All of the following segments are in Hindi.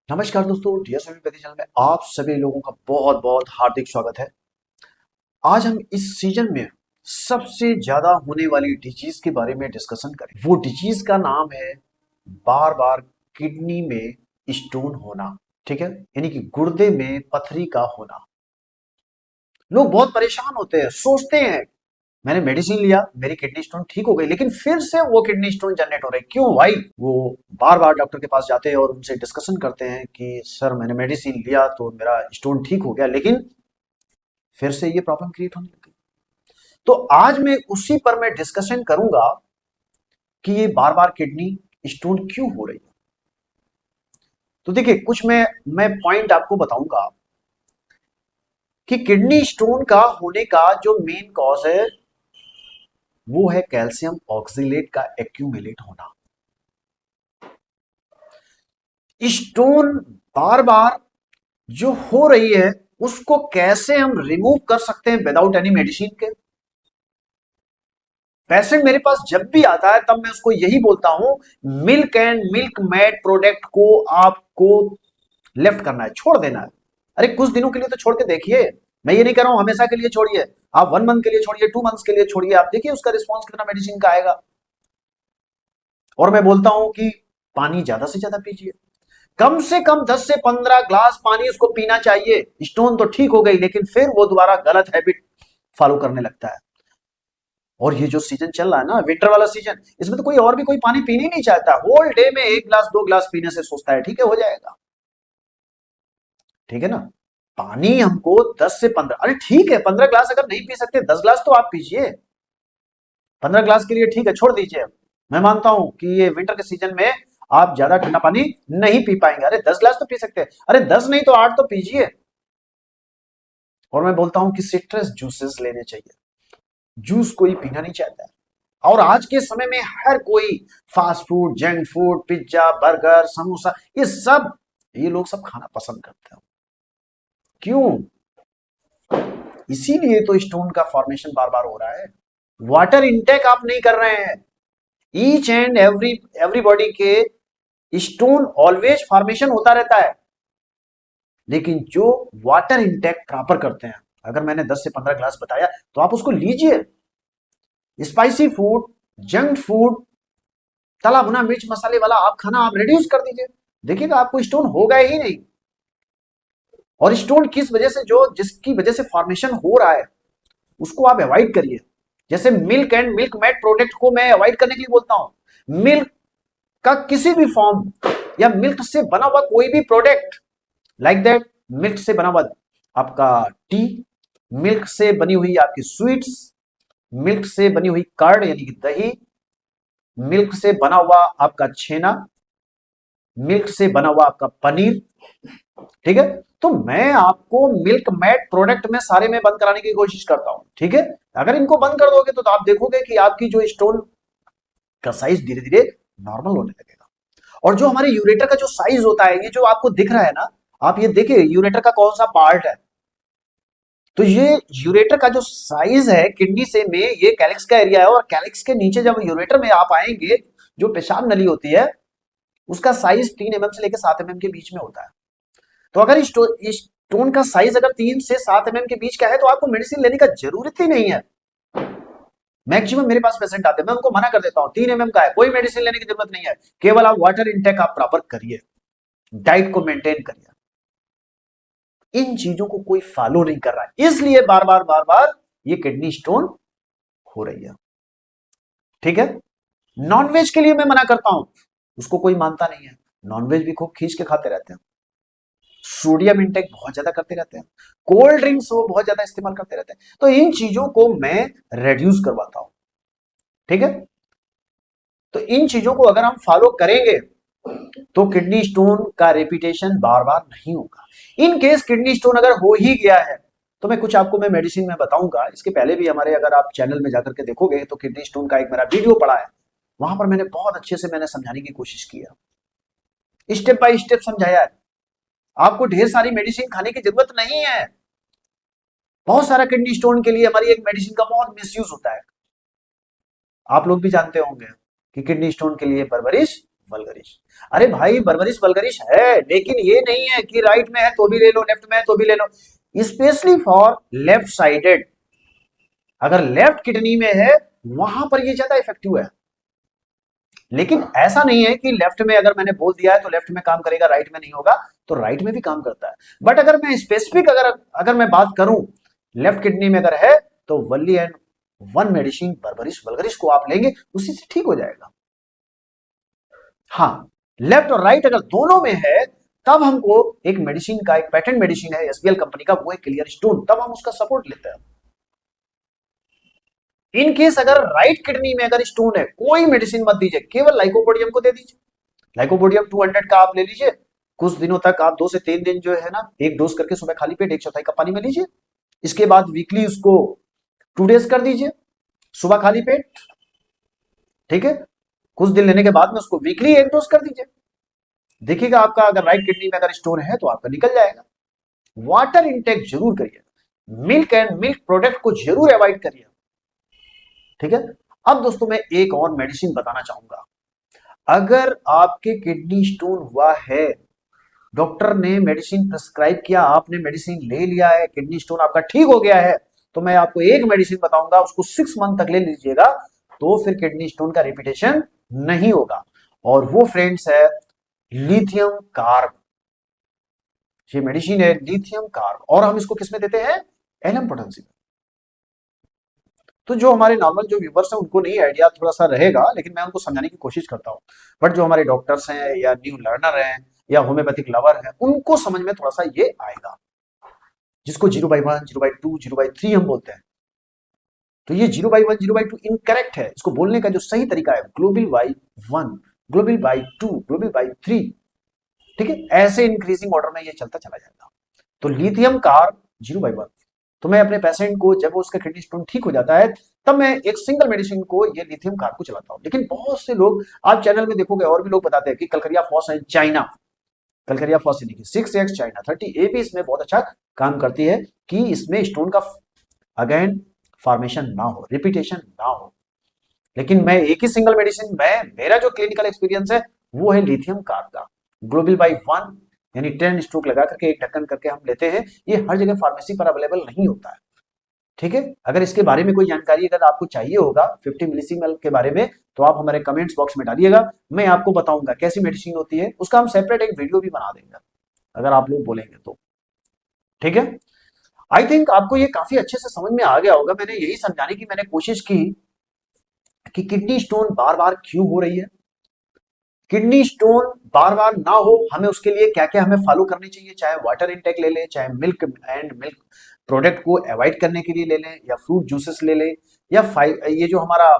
नमस्कार दोस्तों, डियर होम्योपैथी चैनल में आप सभी लोगों का बहुत बहुत हार्दिक स्वागत है। आज हम इस सीजन में सबसे ज्यादा होने वाली डिजीज के बारे में डिस्कशन करें। वो डिजीज का नाम है बार बार किडनी में स्टोन होना। ठीक है, यानी कि गुर्दे में पथरी का होना। लोग बहुत परेशान होते हैं, सोचते हैं मैंने मेडिसिन लिया, मेरी किडनी स्टोन ठीक हो गई, लेकिन फिर से वो किडनी स्टोन जनरेट हो रही। क्यों भाई? वो बार बार डॉक्टर के पास जाते हैं और उनसे डिस्कशन करते हैं कि सर मैंने मेडिसिन लिया तो मेरा स्टोन ठीक हो गया, लेकिन फिर से ये प्रॉब्लम क्रिएट होने लगी। तो आज मैं उसी पर मैं डिस्कशन करूंगा कि ये बार बार किडनी स्टोन क्यों हो रही है। तो देखिए, कुछ मैं पॉइंट आपको बताऊंगा कि किडनी स्टोन का होने का जो मेन कॉज है वो है कैल्शियम ऑक्सिलेट का एक्यूमुलेट होना। स्टोन बार बार जो हो रही है उसको कैसे हम रिमूव कर सकते हैं विदाउट एनी मेडिसिन के। पेशेंट मेरे पास जब भी आता है तब मैं उसको यही बोलता हूं, milk and milk mad product को आपको लेफ्ट करना है, छोड़ देना है। अरे कुछ दिनों के लिए तो छोड़ के देखिए। मैं ये नहीं कह रहा हूं हमेशा के लिए छोड़िए, आप 1 मंथ के लिए छोड़िए, 2 मंथ्स के लिए छोड़िए, आप देखिए उसका रिस्पॉन्स कितना मेडिसिन का आएगा। और मैं बोलता हूं कि पानी ज्यादा से ज्यादा पीजिए, कम से कम 10 से 15 ग्लास पानी उसको पीना चाहिए। स्टोन तो ठीक हो गई, लेकिन फिर वो दोबारा गलत हैबिट फॉलो करने लगता है। और ये जो सीजन चल रहा है ना, विंटर वाला सीजन, इसमें तो कोई और भी कोई पानी पीने ही नहीं चाहता। होल डे में 1 ग्लास 2 ग्लास पीने से सोचता है ठीक है हो जाएगा। ठीक है ना? पानी हमको 10 से 15, अरे ठीक है 15 ग्लास अगर नहीं पी सकते 10 ग्लास तो आप पीजिए। 15 ग्लास के लिए ठीक है, छोड़ दीजिए। मैं मानता हूं कि ये विंटर के सीजन में आप ज्यादा ठंडा पानी नहीं पी पाएंगे। अरे 10 ग्लास तो पी सकते हैं, अरे 10 नहीं तो 8 तो पीजिए। और मैं बोलता हूं कि सिट्रस जूसेस लेने चाहिए। जूस कोई पीना नहीं चाहता है। और आज के समय में हर कोई fast food, junk food, pizza, burger, samosa, ये लोग सब खाना पसंद करते हैं। क्यों? इसीलिए तो स्टोन का फॉर्मेशन बार बार हो रहा है। वाटर इंटेक आप नहीं कर रहे हैं। ईच एंड एवरीबॉडी के स्टोन ऑलवेज फॉर्मेशन होता रहता है, लेकिन जो वाटर इंटेक प्रॉपर करते हैं, अगर मैंने 10 से 15 ग्लास बताया तो आप उसको लीजिए। स्पाइसी फूड, जंक फूड, तला भुना मिर्च मसाले वाला आप खाना आप रिड्यूस कर दीजिए, देखिएगा आपको स्टोन होगा ही नहीं। और स्टोन किस वजह से, जो जिसकी वजह से फॉर्मेशन हो रहा है उसको आप अवॉइड करिए। जैसे milk and milk mad product को मैं अवॉइड करने के लिए बोलता हूं। मिल्क का किसी भी फॉर्म या मिल्क से बना हुआ कोई भी प्रोडक्ट, लाइक दैट, मिल्क से बना हुआ आपका टी, मिल्क से बनी हुई आपकी स्वीट्स, मिल्क से बनी हुई कर्ड यानी कि दही, मिल्क से बना हुआ आपका छेना, मिल्क से बना हुआ आपका पनीर। ठीक है, तो मैं आपको मिल्क मैड प्रोडक्ट में सारे में बंद कराने की कोशिश करता हूं। ठीक है, अगर इनको बंद कर दोगे तो आप देखोगे कि आपकी जो स्टोन का साइज धीरे धीरे नॉर्मल होने लगेगा। और जो हमारे यूरेटर का जो साइज होता है, ये जो आपको दिख रहा है ना, आप ये देखिए यूरेटर का कौन सा पार्ट है। तो ये यूरेटर का जो साइज है किडनी से में, ये कैलिक्स का एरिया है, और कैलिक्स के नीचे जब यूरेटर में आप आएंगे, जो पेशाब नली होती है उसका साइज 3 mm से लेकर 7 mm के बीच में होता है। तो अगर स्टोन का साइज अगर 3 से 7 mm के बीच का है तो आपको मेडिसिन लेने का जरूरत ही नहीं है। मैक्सिमम मेरे पास पेशेंट आते हैं, मैं उनको मना कर देता हूं 3 mm का है, कोई मेडिसिन लेने की जरूरत नहीं है, केवल आप वाटर इंटेक आप प्रॉपर करिए, डाइट को मेंटेन करिए। इन चीजों को कोई फॉलो नहीं कर रहा है, इसलिए बार बार ये किडनी स्टोन हो रही है। ठीक है, नॉनवेज के लिए मैं मना करता हूं, उसको कोई मानता नहीं है। नॉनवेज भी खूब खींच के खाते रहते हैं, सोडियम इंटेक बहुत ज्यादा करते रहते हैं, कोल्ड ड्रिंक्स वो बहुत ज्यादा इस्तेमाल करते रहते हैं। तो इन चीजों को मैं रिड्यूस करवाता हूं। ठीक है, तो इन चीजों को अगर हम फॉलो करेंगे तो किडनी स्टोन का रेपिटेशन बार बार नहीं होगा। इन केस किडनी स्टोन अगर हो ही गया है तो मैं कुछ आपको मैं मेडिसिन में बताऊंगा। इसके पहले भी हमारे अगर आप चैनल में जाकर के देखोगे तो किडनी स्टोन का एक मेरा वीडियो पड़ा है, वहां पर मैंने बहुत अच्छे से मैंने समझाने की कोशिश की है, स्टेप बाय स्टेप समझाया है। आपको ढेर सारी मेडिसिन खाने की जरूरत नहीं है। बहुत सारा किडनी स्टोन के लिए हमारी एक मेडिसिन का बहुत मिसयूज होता है। आप लोग भी जानते होंगे कि किडनी स्टोन के लिए परवरिश वल्गरिश। अरे भाई बर्बरिश वल्गरिश है, लेकिन ये नहीं है कि राइट में है तो भी ले लो, लेफ्ट में है तो भी ले लो, स्पेशली फॉर लेफ्ट साइडेड। अगर लेफ्ट किडनी में है वहां पर ये ज्यादा इफेक्टिव है। लेकिन ऐसा नहीं है कि लेफ्ट में अगर मैंने बोल दिया है तो लेफ्ट में काम करेगा, राइट में नहीं होगा, तो राइट में भी काम करता है। बट अगर मैं स्पेसिफिक अगर मैं बात करूं लेफ्ट किडनी में अगर है, तो वल्ली एंड वन मेडिसिन बर्बरिश वल्गरिश को आप लेंगे, उसी से ठीक हो जाएगा। हाँ, लेफ्ट और राइट अगर दोनों में है तब हमको एक मेडिसिन का, एक पेटेंट मेडिसिन है एसबीएल कंपनी का, वो है क्लियर स्टोन, तब हम उसका सपोर्ट लेते हैं। इन केस अगर राइट किडनी में अगर स्टोन है, कोई मेडिसिन मत दीजिए, केवल लाइकोपोडियम को दे दीजिए। लाइकोपोडियम 200 का आप ले लीजिए, कुछ दिनों तक आप 2 से 3 दिन जो है ना, एक डोज करके सुबह खाली पेट 1/4 कप पानी में लीजिए। इसके बाद वीकली उसको 2 डेज कर दीजिए सुबह खाली पेट, ठीक है। कुछ दिन लेने के बाद में उसको वीकली 1 डोज कर दीजिए। देखिएगा आपका अगर राइट किडनी में अगर स्टोन है तो आपका निकल जाएगा। वाटर इंटेक जरूर करिए, मिल्क एंड मिल्क प्रोडक्ट को जरूर अवॉइड करिए, ठीक है। अब दोस्तों मैं एक और मेडिसिन बताना चाहूंगा। अगर आपके किडनी स्टोन हुआ है, डॉक्टर ने मेडिसिन प्रिस्क्राइब किया, आपने मेडिसिन ले लिया है, किडनी स्टोन आपका ठीक हो गया है, तो मैं आपको एक मेडिसिन बताऊंगा, उसको 6 मंथ तक ले लीजिएगा, तो फिर किडनी स्टोन का रिपीटेशन नहीं होगा। और वो फ्रेंड्स है लिथियम कार्ब। ये मेडिसिन है लिथियम कार्ब, और हम इसको किसमें देते हैं? एलएम पोटेंसी में। तो जो हमारे नॉर्मल जो व्यूवर्स हैं उनको नहीं आइडिया थोड़ा सा रहेगा, लेकिन मैं उनको समझाने की कोशिश करता हूँ। बट जो हमारे डॉक्टर्स हैं या न्यू लर्नर हैं या होम्योपैथिक लवर हैं, उनको समझ में थोड़ा सा ये आएगा, जिसको 0/1, 0/2, 0/3 हम बोलते हैं। तो ये 0/1, 0/2 इनकरेक्ट है। इसको बोलने का जो सही तरीका है global by 1, global by 2, global by 3, ठीक है। ऐसे इंक्रीजिंग ऑर्डर में ये चलता चला जाएगा। तो लिथियम कार्ब 0/1, तो मैं अपने पेशेंट को जब उसका किडनी स्टोन ठीक हो जाता है, तब मैं एक सिंगल मेडिसिन को, ये लिथियम कार्ब को चलाता हूं। लेकिन बहुत से लोग आप चैनल में देखोगे और भी लोग बताते हैं कि कलकरिया फॉस है चाइना, कलकरिया फॉस यानी कि 6x चाइना 30 ए भी इसमें बहुत अच्छा काम करती है कि इसमें स्टोन का अगेन फॉर्मेशन ना हो, रिपीटेशन ना हो। लेकिन मैं एक ही सिंगल मेडिसिन, मेरा जो क्लिनिकल एक्सपीरियंस है वो है लिथियम कार्ब का, ग्लोबल बाई 1, यानी 10 स्ट्रोक लगा करके एक ढक्कन करके हम लेते हैं। ये हर जगह फार्मेसी पर अवेलेबल नहीं होता है, ठीक है। अगर इसके बारे में कोई जानकारी अगर आपको चाहिए होगा 50 मिलीसीमल के बारे में, तो आप हमारे कमेंट्स बॉक्स में डालिएगा, मैं आपको बताऊंगा कैसी मेडिसिन होती है। उसका हम सेपरेट एक वीडियो भी बना देंगे अगर आप लोग बोलेंगे तो, ठीक है। आई थिंक आपको ये काफी अच्छे से समझ में आ गया होगा। मैंने यही समझाने की मैंने कोशिश की कि किडनी स्टोन बार बार क्यों हो रही है, किडनी स्टोन बार बार ना हो, हमें उसके लिए क्या क्या हमें फॉलो करनी चाहिए। चाहे वाटर इंटेक ले लें, चाहे मिल्क एंड मिल्क प्रोडक्ट को अवॉइड करने के लिए ले लें, या फ्रूट जूसेस ले लें, या ये जो हमारा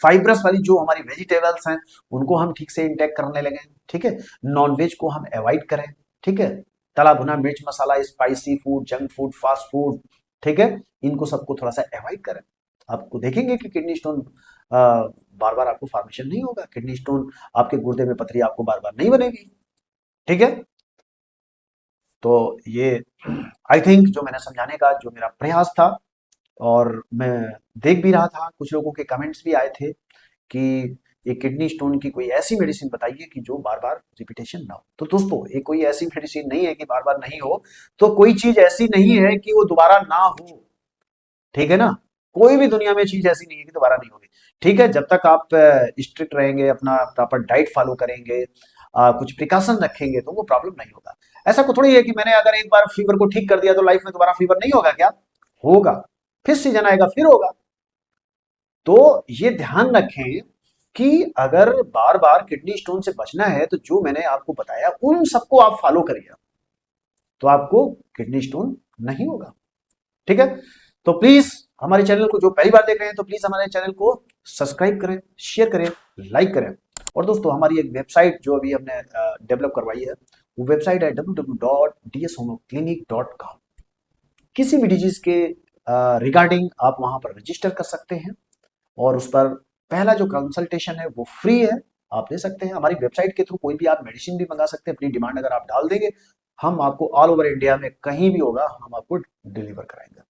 फाइब्रस वाली जो हमारी वेजिटेबल्स हैं उनको हम ठीक से इंटेक करने लगे, ठीक है। नॉन वेज को हम अवॉइड करें, ठीक है। तला भुना, मिर्च मसाला, spicy food, junk food, fast food, ठीक है, इनको सबको थोड़ा सा अवॉइड करें। आपको देखेंगे कि किडनी स्टोन बार बार आपको फॉर्मेशन नहीं होगा, किडनी स्टोन आपके गुर्दे में पथरी आपको बार बार नहीं बनेगी, ठीक है। तो ये आई थिंक जो मैंने समझाने का जो मेरा प्रयास था, और मैं देख भी रहा था कुछ लोगों के कमेंट्स भी आए थे कि ये किडनी स्टोन की कोई ऐसी मेडिसिन बताइए कि जो बार बार रिपीटेशन ना हो। तो दोस्तों ये कोई ऐसी मेडिसिन नहीं है कि बार बार नहीं हो, तो कोई चीज ऐसी नहीं है कि वो दोबारा ना हो, ठीक है ना। कोई भी दुनिया में चीज ऐसी नहीं है कि दोबारा नहीं होगी, ठीक है। जब तक आप स्ट्रिक्ट रहेंगे, अपना प्रॉपर डाइट फॉलो करेंगे, कुछ प्रिकॉशन रखेंगे, तो वो प्रॉब्लम नहीं होगा। ऐसा को थोड़ी है कि मैंने अगर एक बार फीवर को ठीक कर दिया तो लाइफ में दोबारा फीवर नहीं होगा, क्या होगा? फिर सीजन आएगा फिर होगा। तो ये ध्यान रखें कि अगर बार बार किडनी स्टोन से बचना है तो जो मैंने आपको बताया उन सबको आप फॉलो करिए, तो आपको किडनी स्टोन नहीं होगा, ठीक है। तो प्लीज हमारे चैनल को जो पहली बार देख रहे हैं तो प्लीज हमारे चैनल को सब्सक्राइब करें, शेयर करें, लाइक करें। और दोस्तों हमारी एक वेबसाइट जो अभी हमने डेवलप करवाई है, वो वेबसाइट है www.dshomoclinic.com। किसी भी डिजीज के रिगार्डिंग आप वहां पर रजिस्टर कर सकते हैं, और उस पर पहला जो कंसल्टेशन है वो फ्री है, आप ले सकते हैं। हमारी वेबसाइट के थ्रू कोई भी आप मेडिसिन भी मंगा सकते हैं, अपनी डिमांड अगर आप डाल देंगे, हम आपको ऑल ओवर इंडिया में कहीं भी होगा हम आपको डिलीवर कराएंगे,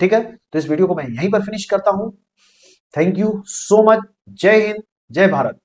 ठीक है। तो इस वीडियो को मैं यहीं पर फिनिश करता हूं। Thank you so much. जय हिंद, जय भारत।